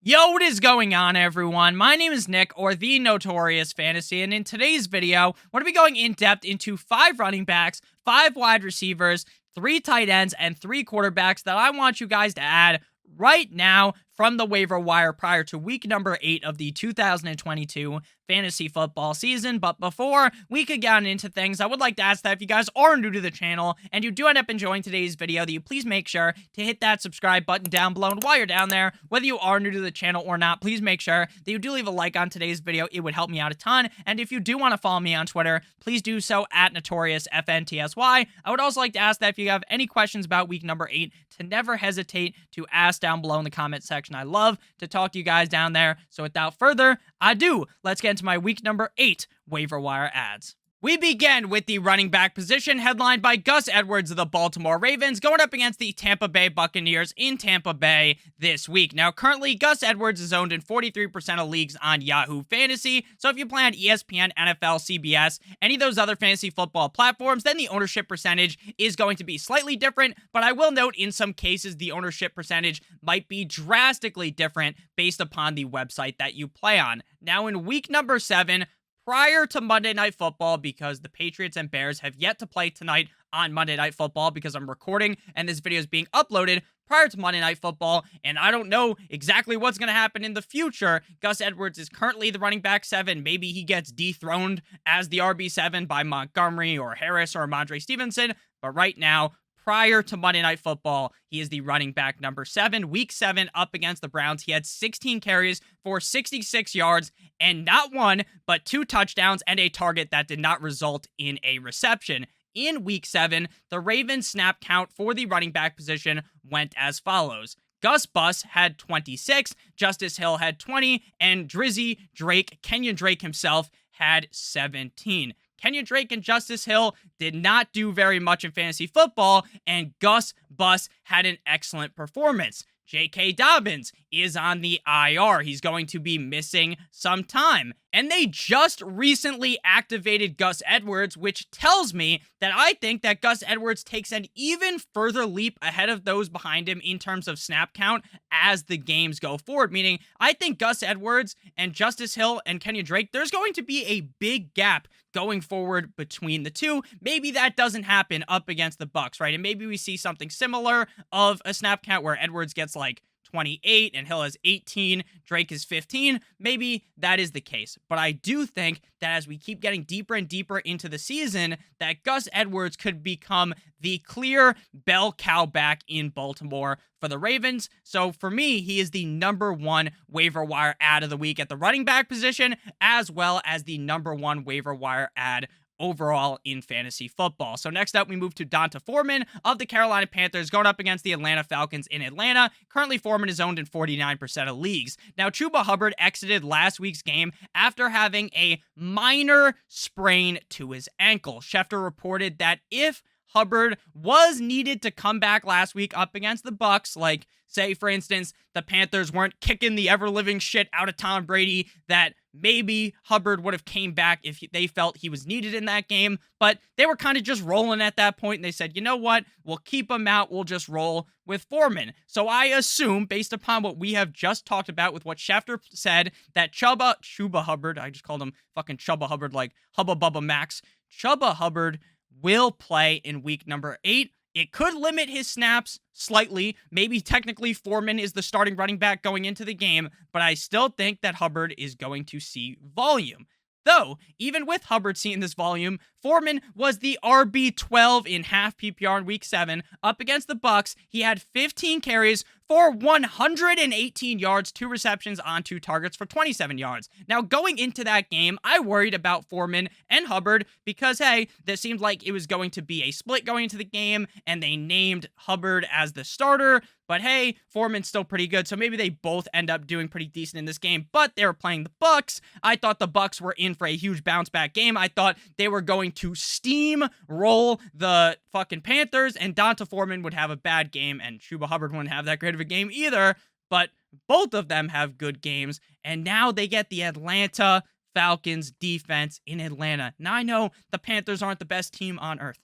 Yo, what is going on, everyone? My name is Nick, or the Notorious Fantasy, and in today's video, we're going to be going in depth into 5 running backs, 5 wide receivers, 3 tight ends, and 3 quarterbacks that I want you guys to add right now from the waiver wire prior to week number 8 of the 2022 fantasy football season. But before we could get into things, I would like to ask that if you guys are new to the channel and you do end up enjoying today's video, that you please make sure to hit that subscribe button down below. And while you're down there, whether you are new to the channel or not, please make sure that you do leave a like on today's video. It would help me out a ton. And if you do want to follow me on Twitter, please do so at NotoriousFNTSY. I would also like to ask that if you have any questions about week number 8, to never hesitate to ask down below in the comment section. I love to talk to you guys down there. So without further ado, let's get into my week number 8 waiver wire ads. We begin with the running back position, headlined by Gus Edwards of the Baltimore Ravens, going up against the Tampa Bay Buccaneers in Tampa Bay this week. Now, currently, Gus Edwards is owned in 43% of leagues on Yahoo Fantasy, so if you play on ESPN, NFL, CBS, any of those other fantasy football platforms, then the ownership percentage is going to be slightly different, but I will note in some cases the ownership percentage might be drastically different based upon the website that you play on. Now, in week number 7, prior to Monday Night Football, because the Patriots and Bears have yet to play tonight on Monday Night Football, because I'm recording and this video is being uploaded prior to Monday Night Football, and I don't know exactly what's going to happen in the future. Gus Edwards is currently the running back 7. Maybe he gets dethroned as the RB7 by Montgomery or Harris or Mondre Stevenson, but right now, prior to Monday Night Football, he is the running back number 7. Week 7 up against the Browns, he had 16 carries for 66 yards and not 1, but 2 touchdowns and a target that did not result in a reception. In Week 7, the Ravens snap count for the running back position went as follows. Gus Bus had 26, Justice Hill had 20, and Drizzy Drake, Kenyon Drake himself, had 17. Kenyon Drake and Justice Hill did not do very much in fantasy football, and Gus Bus had an excellent performance. J.K. Dobbins is on the IR. He's going to be missing some time. And they just recently activated Gus Edwards, which tells me that I think that Gus Edwards takes an even further leap ahead of those behind him in terms of snap count as the games go forward. Meaning, I think Gus Edwards and Justice Hill and Kenyon Drake, there's going to be a big gap going forward between the two. Maybe that doesn't happen up against the Bucs, right? And maybe we see something similar of a snap count where Edwards gets like 28 and Hill has 18, Drake is 15. Maybe that is the case. But I do think that as we keep getting deeper and deeper into the season, that Gus Edwards could become the clear bell cow back in Baltimore for the Ravens. So for me, he is the number 1 waiver wire ad of the week at the running back position, as well as the number 1 waiver wire ad overall in fantasy football. So next up, we move to D'Onta Foreman of the Carolina Panthers going up against the Atlanta Falcons in Atlanta. Currently, Foreman is owned in 49% of leagues. Now, Chuba Hubbard exited last week's game after having a minor sprain to his ankle. Schefter reported that if Hubbard was needed to come back last week up against the Bucs, like, say, for instance, the Panthers weren't kicking the ever-living shit out of Tom Brady, that maybe Hubbard would have came back if they felt he was needed in that game, but they were kind of just rolling at that point, and they said, you know what, we'll keep him out, we'll just roll with Foreman. So I assume, based upon what we have just talked about with what Schefter said, that Chuba Hubbard, I just called him fucking Chubba Hubbard, like Hubba Bubba Max, Chuba Hubbard will play in week number 8. It could limit his snaps slightly. Maybe technically Foreman is the starting running back going into the game, but I still think that Hubbard is going to see volume. Though, even with Hubbard seeing this volume, Foreman was the RB12 in half PPR in week 7. Up against the Bucs, he had 15 carries for 118 yards, 2 receptions on 2 targets for 27 yards. Now, going into that game, I worried about Foreman and Hubbard because, hey, this seemed like it was going to be a split going into the game, and they named Hubbard as the starter. But hey, Foreman's still pretty good, so maybe they both end up doing pretty decent in this game, but they were playing the Bucs. I thought the Bucs were in for a huge bounce-back game. I thought they were going to steamroll the fucking Panthers, and D'Onta Foreman would have a bad game, and Chuba Hubbard wouldn't have that great of a game either, but both of them have good games, and now they get the Atlanta Falcons defense in Atlanta. Now, I know the Panthers aren't the best team on earth.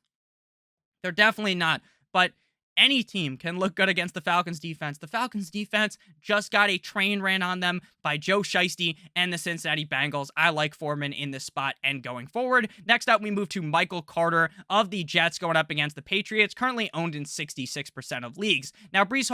They're definitely not, but any team can look good against the Falcons defense. The Falcons defense just got a train ran on them by Joe Shiesty and the Cincinnati Bengals. I like Foreman in this spot and going forward. Next up, we move to Michael Carter of the Jets going up against the Patriots, currently owned in 66% of leagues. Now, Breece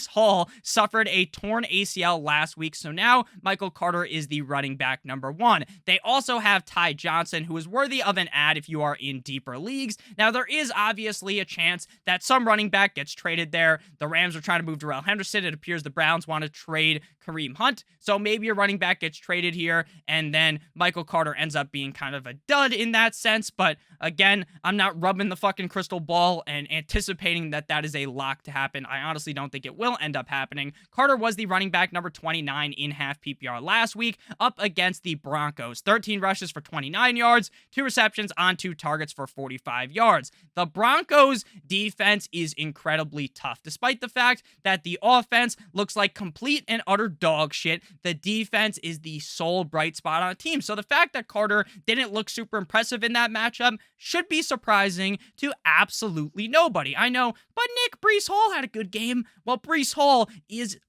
Hall suffered a torn ACL last week, so now Michael Carter is the running back number one. They also have Ty Johnson, who is worthy of an ad if you are in deeper leagues. Now, there is obviously a chance that some running back gets traded there. The Rams are trying to move Darrell Henderson. It appears the Browns want to trade Kareem Hunt. So maybe a running back gets traded here, and then Michael Carter ends up being kind of a dud in that sense. But again, I'm not rubbing the fucking crystal ball and anticipating that that is a lock to happen. I honestly don't think it will end up happening. Carter was the running back number 29 in half PPR last week up against the Broncos. 13 rushes for 29 yards, 2 receptions on 2 targets for 45 yards. The Broncos defense is incredibly tough. Despite the fact that the offense looks like complete and utter dog shit, the defense is the sole bright spot on a team. So the fact that Carter didn't look super impressive in that matchup should be surprising to absolutely nobody. I know, but Nick, Breece Hall had a good game. Well, Breece Hall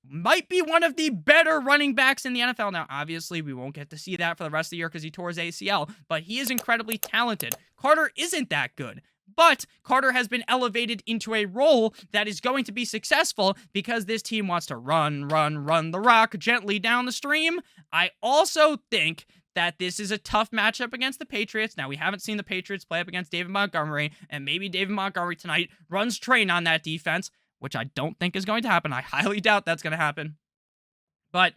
might be one of the better running backs in the NFL. Now, obviously, we won't get to see that for the rest of the year because he tore his ACL, but he is incredibly talented. Carter isn't that good. But Carter has been elevated into a role that is going to be successful because this team wants to run the rock gently down the stream. I also think that this is a tough matchup against the Patriots. Now, we haven't seen the Patriots play up against David Montgomery, and maybe David Montgomery tonight runs train on that defense, which I don't think is going to happen. I highly doubt that's going to happen. But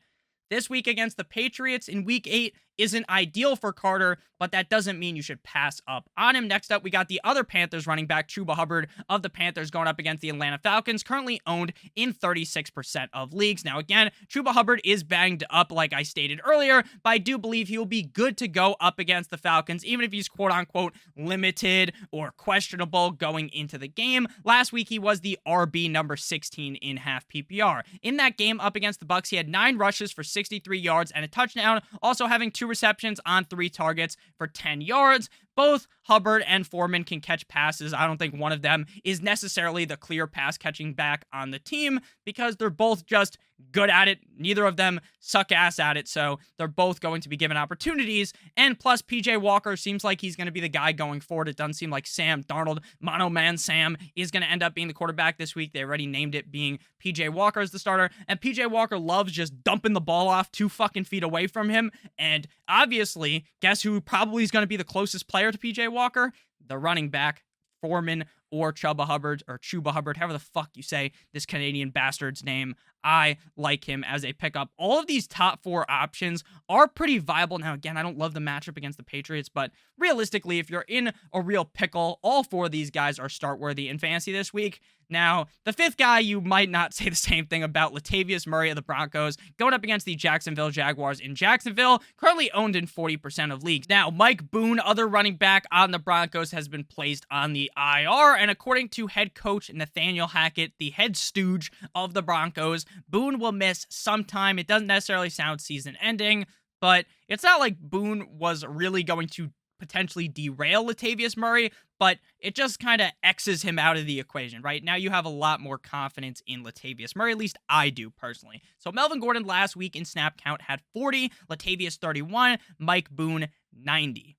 this week against the Patriots in Week 8 isn't ideal for Carter, but that doesn't mean you should pass up on him. Next up, we got the other Panthers running back, Chuba Hubbard of the Panthers, going up against the Atlanta Falcons, currently owned in 36% of leagues. Now, again, Chuba Hubbard is banged up, like I stated earlier, but I do believe he will be good to go up against the Falcons, even if he's quote-unquote limited or questionable going into the game. Last week, he was the RB number 16 in half PPR. In that game up against the Bucs, he had 9 rushes for 63 yards and a touchdown, also having 2 receptions on 3 targets for 10 yards. Both Hubbard and Foreman can catch passes. I don't think one of them is necessarily the clear pass catching back on the team because they're both just good at it. Neither of them suck ass at it, so they're both going to be given opportunities. And plus, PJ Walker seems like he's going to be the guy going forward. It doesn't seem like Sam Darnold, Mono Man Sam, is going to end up being the quarterback this week. They already named it being PJ Walker as the starter, and PJ Walker loves just dumping the ball off 2 fucking feet away from him. And obviously, guess who probably is going to be the closest player to PJ Walker? The running back, Foreman, or Chuba Hubbard, however the fuck you say this Canadian bastard's name. I like him as a pickup. All of these top 4 options are pretty viable. Now, again, I don't love the matchup against the Patriots, but realistically, if you're in a real pickle, all 4 of these guys are start-worthy in fantasy this week. Now, the 5th guy, you might not say the same thing about Latavius Murray of the Broncos, going up against the Jacksonville Jaguars in Jacksonville, currently owned in 40% of leagues. Now, Mike Boone, other running back on the Broncos, has been placed on the IR, and according to head coach Nathaniel Hackett, the head stooge of the Broncos, Boone will miss some time. It doesn't necessarily sound season-ending, but it's not like Boone was really going to potentially derail Latavius Murray, but it just kind of X's him out of the equation, right? Now you have a lot more confidence in Latavius Murray, at least I do personally. So Melvin Gordon last week in snap count had 40, Latavius 31, Mike Boone 90.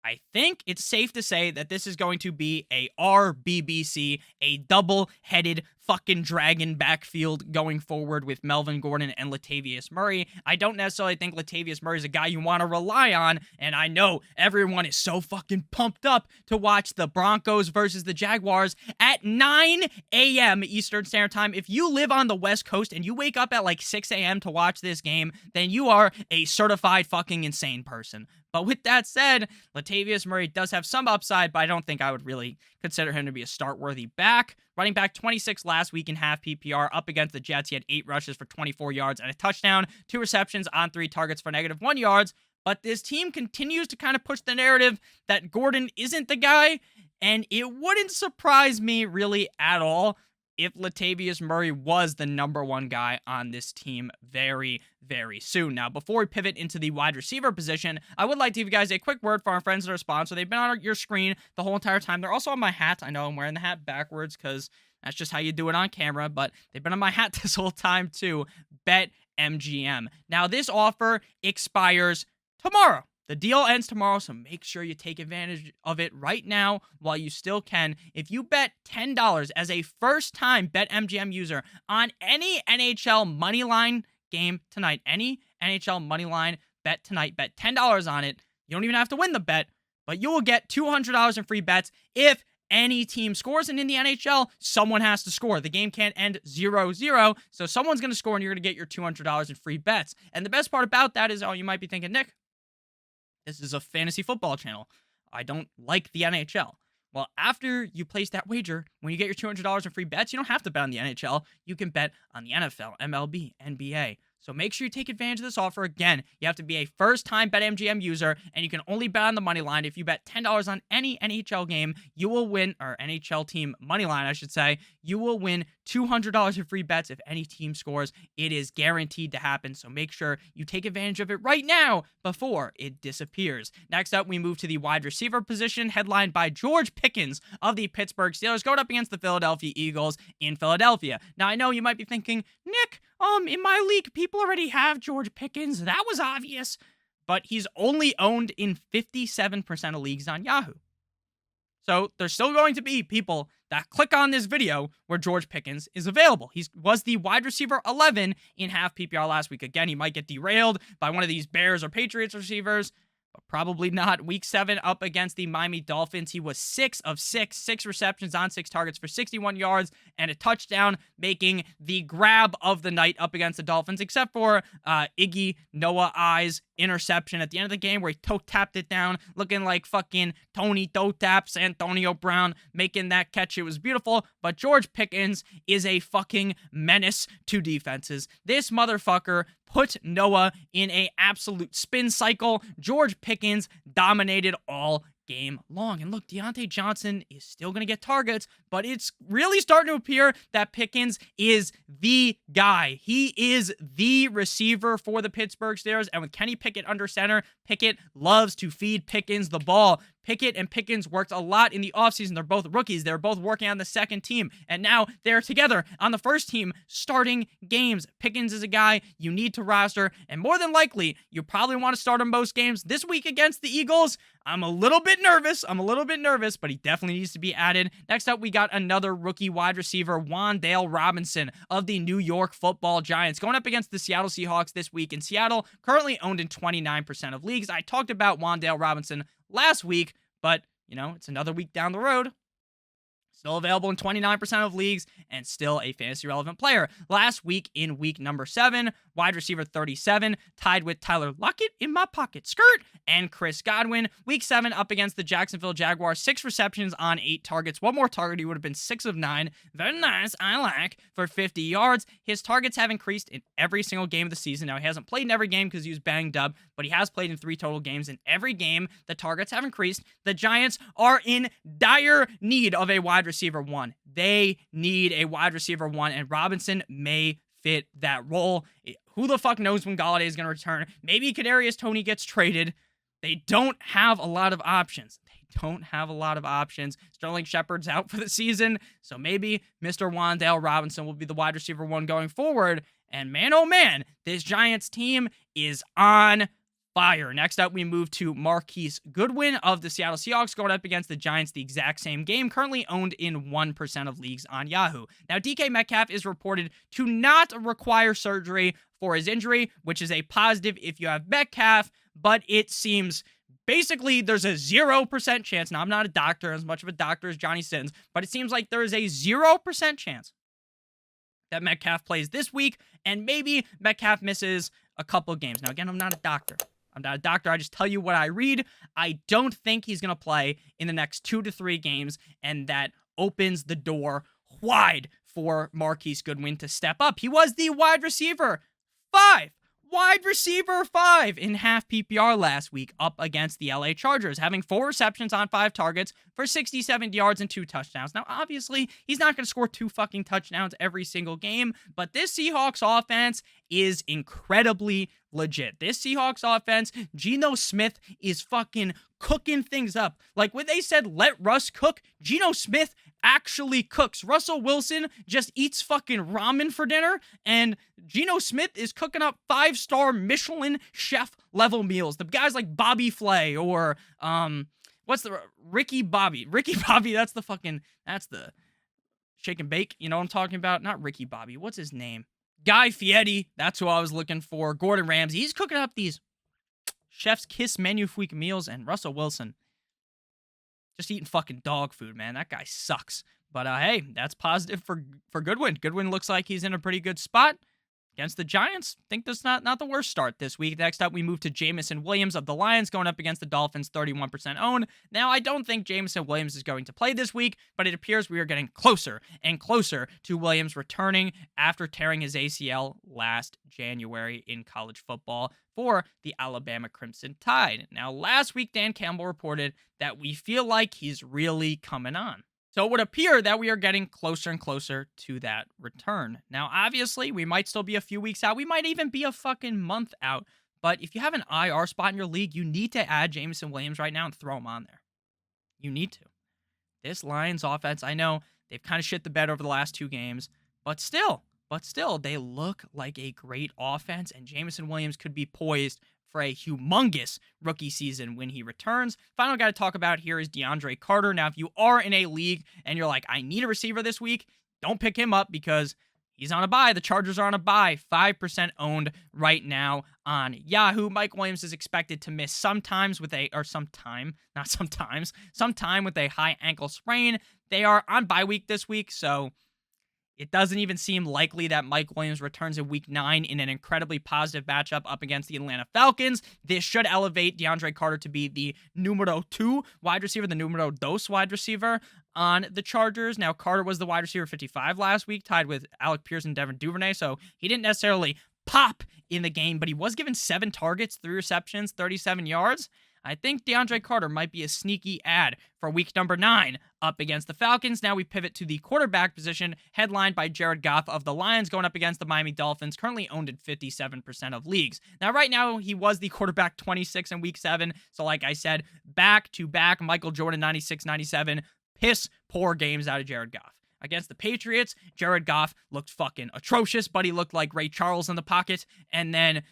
I think it's safe to say that this is going to be a RBBC, a double-headed fucking dragon backfield going forward with Melvin Gordon and Latavius Murray. I don't necessarily think Latavius Murray is a guy you want to rely on, and I know everyone is so fucking pumped up to watch the Broncos versus the Jaguars at 9 a.m. Eastern Standard Time. If you live on the West Coast and you wake up at like 6 a.m. to watch this game, then you are a certified fucking insane person. But with that said, Latavius Murray does have some upside, but I don't think I would really consider him to be a start-worthy back. Running back 26 last week in half PPR up against the Jets. He had 8 rushes for 24 yards and a touchdown, 2 receptions on 3 targets for -1 yards. But this team continues to kind of push the narrative that Gordon isn't the guy, and it wouldn't surprise me really at all if Latavius Murray was the number one guy on this team very, very soon. Now, before we pivot into the wide receiver position, I would like to give you guys a quick word for our friends that are sponsored. They've been on your screen the whole entire time. They're also on my hat. I know I'm wearing the hat backwards because that's just how you do it on camera, but they've been on my hat this whole time too. BetMGM. Now, this offer expires tomorrow. The deal ends tomorrow, so make sure you take advantage of it right now while you still can. If you bet $10 as a first-time BetMGM user on any NHL moneyline game tonight, any NHL moneyline bet tonight, bet $10 on it. You don't even have to win the bet, but you will get $200 in free bets if any team scores. And in the NHL, someone has to score. The game can't end 0-0, so someone's going to score, and you're going to get your $200 in free bets. And the best part about that is, oh, you might be thinking, Nick, this is a fantasy football channel. I don't like the NHL. Well, after you place that wager, when you get your $200 in free bets, you don't have to bet on the NHL. You can bet on the NFL, MLB, NBA. So make sure you take advantage of this offer. Again, you have to be a first-time BetMGM user, and you can only bet on the money line. If you bet $10 on any NHL game, you will win, or NHL team money line, I should say, you will win $200 in free bets if any team scores. It is guaranteed to happen, so make sure you take advantage of it right now before it disappears. Next up, we move to the wide receiver position, headlined by George Pickens of the Pittsburgh Steelers, going up against the Philadelphia Eagles in Philadelphia. Now, I know you might be thinking, Nick, in my league, people already have George Pickens. That was obvious. But he's only owned in 57% of leagues on Yahoo. So there's still going to be people that click on this video where George Pickens is available. He was the wide receiver 11 in half PPR last week. Again, he might get derailed by one of these Bears or Patriots receivers, but probably not. Week 7 up against the Miami Dolphins, he was 6 of 6 receptions on 6 targets for 61 yards and a touchdown, making the grab of the night up against the Dolphins, except for Iggy Noah Eyes interception at the end of the game where he toe-tapped it down, looking like fucking Tony toe-taps Antonio Brown, making that catch. It was beautiful, but George Pickens is a fucking menace to defenses. This motherfucker put Noah in a absolute spin cycle. George Pickens dominated all game long. And look, Deontay Johnson is still going to get targets, but it's really starting to appear that Pickens is the guy. He is the receiver for the Pittsburgh Steelers, and with Kenny Pickett under center, Pickett loves to feed Pickens the ball. Pickett and Pickens worked a lot in the offseason. They're both rookies. They're both working on the second team, and now they're together on the first team starting games. Pickens is a guy you need to roster, and more than likely, you probably want to start him most games. This week against the Eagles, I'm a little bit nervous, but he definitely needs to be added. Next up, we got another rookie wide receiver, Wan'Dale Robinson of the New York Football Giants, going up against the Seattle Seahawks this week. In Seattle, currently owned in 29% of leagues. I talked about Wan'Dale Robinson last week, but, it's another week down the road. Still available in 29% of leagues and still a fantasy relevant player. Last week in week number 7, wide receiver 37, tied with Tyler Lockett in my pocket skirt and Chris Godwin. Week 7 up against the Jacksonville Jaguars, 6 receptions on 8 targets. One more target, he would have been 6 of 9. Very nice, I like, for 50 yards. His targets have increased in every single game of the season. Now, he hasn't played in every game because he was banged up, but he has played in 3 total games. In every game, the targets have increased. The Giants are in dire need of a wide receiver 1. They need a wide receiver 1, and Robinson may fit that role. Who the fuck knows when Golladay is going to return? Maybe Kadarius Toney gets traded. They don't have a lot of options. Sterling Shepard's out for the season, so maybe Mr. Wan'Dale Robinson will be the wide receiver 1 going forward. And man, oh man, this Giants team is on fire. Next up, we move to Marquise Goodwin of the Seattle Seahawks, going up against the Giants the exact same game, currently owned in 1% of leagues on Yahoo. Now, DK Metcalf is reported to not require surgery for his injury, which is a positive if you have Metcalf, but it seems basically there's a 0% chance. Now, I'm not a doctor, as much of a doctor as Johnny Sins, but it seems like there is a 0% chance that Metcalf plays this week, and maybe Metcalf misses a couple games. Now, again, I'm not a doctor. I just tell you what I read. I don't think he's going to play in the next 2 to 3 games, and that opens the door wide for Marquise Goodwin to step up. He was the wide receiver 5 wide receiver 5 in half PPR last week up against the LA Chargers, having 4 receptions on 5 targets for 67 yards and 2 touchdowns. Now, obviously, he's not going to score 2 fucking touchdowns every single game, but this Seahawks offense is incredibly legit. This Seahawks offense, Geno Smith is fucking cooking things up. Like when they said, let Russ cook, Geno Smith actually cooks. Russell Wilson just eats fucking ramen for dinner, and Geno Smith is cooking up 5-star Michelin chef level meals. The guys like Bobby Flay or, what's the, Ricky Bobby, that's the shake and bake, you know what I'm talking about? Not Ricky Bobby, what's his name? Guy Fieri, that's who I was looking for. Gordon Ramsay, he's cooking up these chef's kiss menu week meals, and Russell Wilson just eating fucking dog food, man. That guy sucks. But hey, that's positive for Goodwin. Goodwin looks like he's in a pretty good spot against the Giants. Think that's not the worst start this week. Next up, we move to Jameson Williams of the Lions going up against the Dolphins, 31% owned. Now, I don't think Jameson Williams is going to play this week, but it appears we are getting closer and closer to Williams returning after tearing his ACL last January in college football for the Alabama Crimson Tide. Now, last week, Dan Campbell reported that we feel like he's really coming on. So it would appear that we are getting closer and closer to that return. Now, obviously, we might still be a few weeks out. We might even be a fucking month out. But if you have an IR spot in your league, you need to add Jameson Williams right now and throw him on there. You need to. This Lions offense, I know they've kind of shit the bed over the last 2 games, but still, they look like a great offense, and Jameson Williams could be poised for a humongous rookie season when he returns. Final guy to talk about here is DeAndre Carter. Now, if you are in a league and you're like, I need a receiver this week, don't pick him up because he's on a bye. The Chargers are on a bye. 5% owned right now on Yahoo. Mike Williams is expected to miss sometime with a high ankle sprain. They are on bye week this week, so it doesn't even seem likely that Mike Williams returns in Week 9 in an incredibly positive matchup up against the Atlanta Falcons. This should elevate DeAndre Carter to be the numero 2 wide receiver, the numero dos wide receiver on the Chargers. Now, Carter was the wide receiver 55 last week, tied with Alec Pierce and Devin Duvernay, so he didn't necessarily pop in the game, but he was given 7 targets, 3 receptions, 37 yards. I think DeAndre Carter might be a sneaky ad for week number 9 up against the Falcons. Now we pivot to the quarterback position, headlined by Jared Goff of the Lions going up against the Miami Dolphins, currently owned in 57% of leagues. Now, right now, he was the quarterback 26 in week 7. So like I said, back-to-back Michael Jordan 96-97, piss poor games out of Jared Goff. Against the Patriots, Jared Goff looked fucking atrocious, but he looked like Ray Charles in the pocket. And then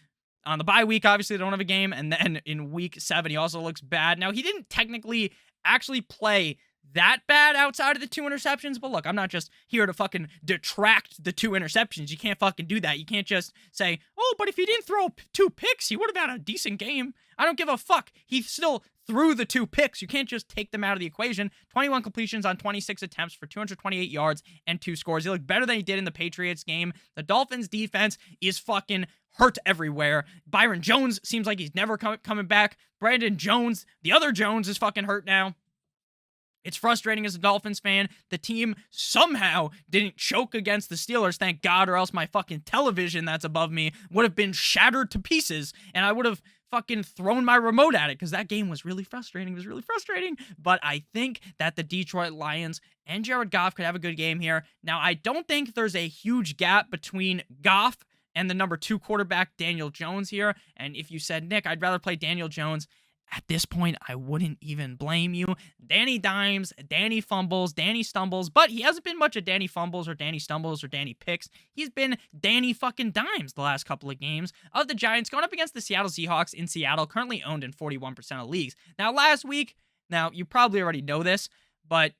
on the bye week, obviously, they don't have a game. And then in week 7, he also looks bad. Now, he didn't technically actually play that bad outside of the 2 interceptions. But look, I'm not just here to fucking detract the 2 interceptions. You can't fucking do that. You can't just say, oh, but if he didn't throw 2 picks, he would have had a decent game. I don't give a fuck. He still threw the 2 picks. You can't just take them out of the equation. 21 completions on 26 attempts for 228 yards and 2 scores. He looked better than he did in the Patriots game. The Dolphins defense is fucking hurt everywhere. Byron Jones seems like he's never coming back. Brandon Jones, the other Jones, is fucking hurt now. It's frustrating as a Dolphins fan. The team somehow didn't choke against the Steelers, thank God, or else my fucking television that's above me would have been shattered to pieces, and I would have fucking thrown my remote at it, because that game was really frustrating. It was really frustrating. But I think that the Detroit Lions and Jared Goff could have a good game here. Now, I don't think there's a huge gap between Goff and the number 2 quarterback, Daniel Jones, here. And if you said, Nick, I'd rather play Daniel Jones, at this point, I wouldn't even blame you. Danny dimes, Danny fumbles, Danny stumbles, but he hasn't been much of Danny fumbles or Danny stumbles or Danny picks. He's been Danny fucking dimes the last couple of games of the Giants going up against the Seattle Seahawks in Seattle, currently owned in 41% of leagues. Now, last week, now you probably already know this, but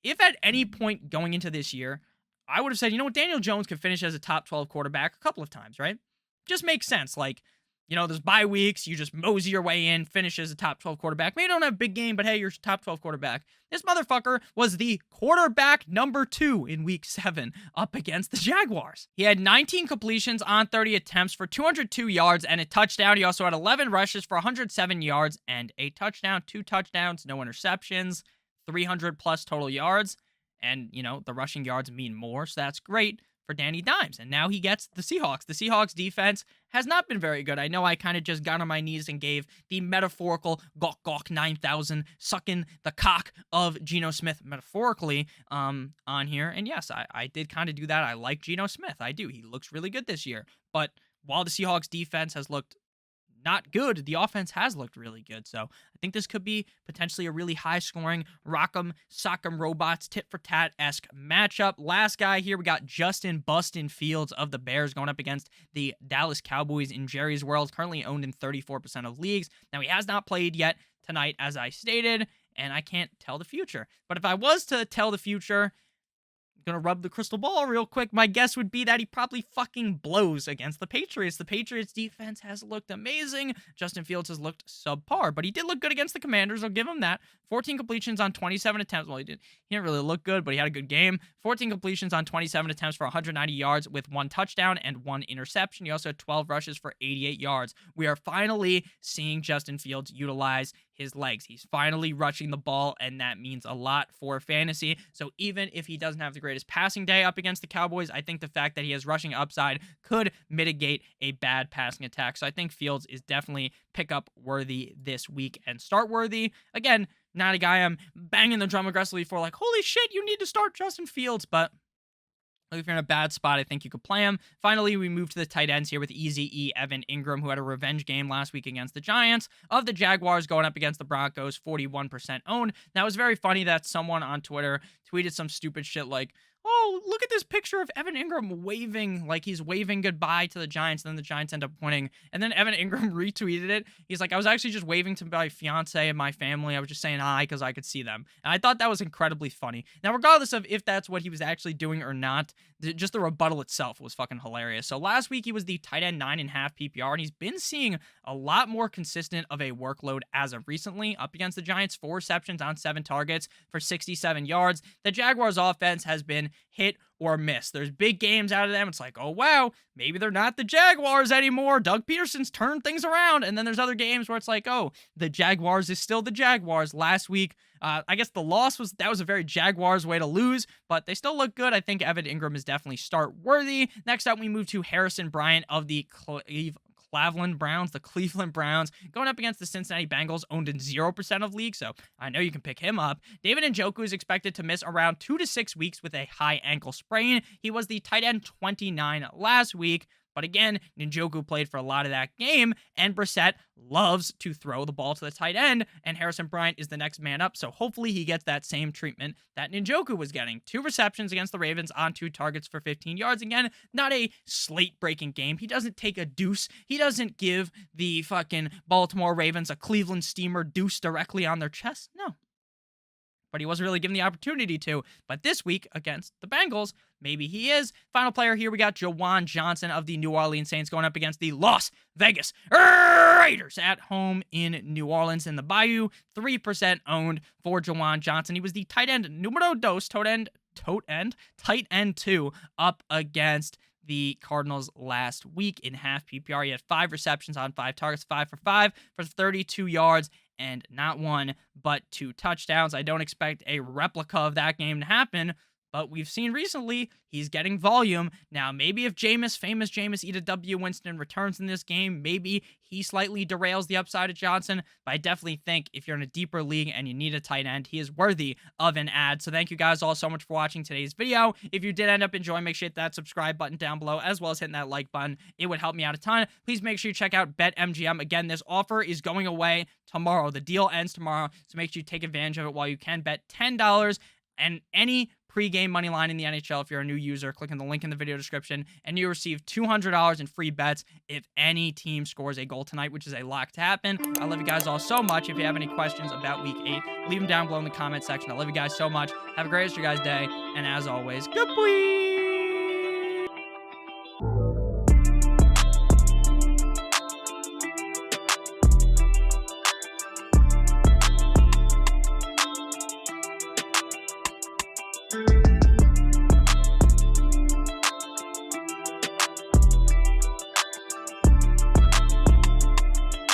if at any point going into this year, I would have said, you know what, Daniel Jones could finish as a top 12 quarterback a couple of times, right? Just makes sense. Like, you know, there's bye weeks, you just mosey your way in, finish as a top 12 quarterback. Maybe you don't have a big game, but hey, you're top 12 quarterback. This motherfucker was the quarterback number 2 in week 7 up against the Jaguars. He had 19 completions on 30 attempts for 202 yards and a touchdown. He also had 11 rushes for 107 yards and a touchdown, 2 touchdowns, no interceptions, 300 plus total yards. And, you know, the rushing yards mean more, so that's great for Danny Dimes. And now he gets the Seahawks. The Seahawks defense has not been very good. I know I kind of just got on my knees and gave the metaphorical gawk gawk 9,000 sucking the cock of Geno Smith metaphorically on here. And yes, I did kind of do that. I like Geno Smith. I do. He looks really good this year. But while the Seahawks defense has looked not good, the offense has looked really good. So I think this could be potentially a really high-scoring Rock'em Sock'em Robots tit-for-tat-esque matchup. Last guy here, we got Justin Bustin Fields of the Bears going up against the Dallas Cowboys in Jerry's World, currently owned in 34% of leagues. Now, he has not played yet tonight, as I stated, and I can't tell the future. But if I was to tell the future, gonna rub the crystal ball real quick, my guess would be that he probably fucking blows against the Patriots. The Patriots defense has looked amazing. Justin Fields has looked subpar, but he did look good against the Commanders. I'll give him that. 14 completions on 27 attempts. Well, he didn't really look good, but he had a good game. 14 completions on 27 attempts for 190 yards with 1 touchdown and 1 interception. He also had 12 rushes for 88 yards. We are finally seeing Justin Fields utilize his legs. He's finally rushing the ball, and that means a lot for fantasy. So even if he doesn't have the greatest passing day up against the Cowboys, I think the fact that he has rushing upside could mitigate a bad passing attack. So I think Fields is definitely pickup worthy this week and start worthy. Again, not a guy I'm banging the drum aggressively for, like, holy shit, you need to start Justin Fields, but if you're in a bad spot, I think you could play him. Finally, we move to the tight ends here with Eazy-E Evan Ingram, who had a revenge game last week against the Giants. Of the Jaguars going up against the Broncos, 41% owned. Now, it was very funny that someone on Twitter tweeted some stupid shit like, oh, look at this picture of Evan Ingram waving, like he's waving goodbye to the Giants, and then the Giants end up winning. And then Evan Ingram retweeted it. He's like, I was actually just waving to my fiance and my family. I was just saying hi because I could see them. And I thought that was incredibly funny. Now, regardless of if that's what he was actually doing or not, just the rebuttal itself was fucking hilarious. So last week, he was the tight end 9.5 PPR, and he's been seeing a lot more consistent of a workload as of recently. Up against the Giants, 4 receptions on 7 targets for 67 yards. The Jaguars offense has been hit or miss. There's big games out of them. It's like, oh, wow, maybe they're not the Jaguars anymore. Doug Peterson's turned things around. And then there's other games where it's like, oh, the Jaguars is still the Jaguars. Last week, I guess the loss was a very Jaguars way to lose, but they still look good. I think Evan Ingram is definitely start worthy. Next up, we move to Harrison Bryant of the Cleveland Browns, going up against the Cincinnati Bengals, owned in 0% of leagues, so I know you can pick him up. David Njoku is expected to miss around 2 to 6 weeks with a high ankle sprain. He was the tight end 29 last week, but again, Njoku played for a lot of that game, and Brissett loves to throw the ball to the tight end, and Harrison Bryant is the next man up, so hopefully he gets that same treatment that Njoku was getting. 2 receptions against the Ravens on 2 targets for 15 yards. Again, not a slate-breaking game. He doesn't take a deuce. He doesn't give the fucking Baltimore Ravens a Cleveland Steamer deuce directly on their chest. No. But he wasn't really given the opportunity to. But this week against the Bengals, maybe he is. Final player here, we got Juwan Johnson of the New Orleans Saints going up against the Las Vegas Raiders at home in New Orleans in the Bayou. 3% owned for Juwan Johnson. He was the tight end numero dos, tight end 2 up against the Cardinals last week in half PPR. He had 5 receptions on 5 targets, 5 for 5 for 32 yards and not 1, but 2 touchdowns. I don't expect a replica of that game to happen, but we've seen recently he's getting volume. Now, maybe if famous Jameis Eat a W Winston returns in this game, maybe he slightly derails the upside of Johnson, but I definitely think if you're in a deeper league and you need a tight end, he is worthy of an ad. So thank you guys all so much for watching today's video. If you did end up enjoying, make sure you hit that subscribe button down below, as well as hitting that like button. It would help me out a ton. Please make sure you check out BetMGM. Again, this offer is going away tomorrow. The deal ends tomorrow, so make sure you take advantage of it while you can. Bet $10 and any pre-game money line in the NHL if you're a new user. Click on the link in the video description, and you receive $200 in free bets if any team scores a goal tonight, which is a lock to happen. I love you guys all so much. If you have any questions about Week 8, leave them down below in the comment section. I love you guys so much. Have a great rest of your guys' day, and as always, good boy!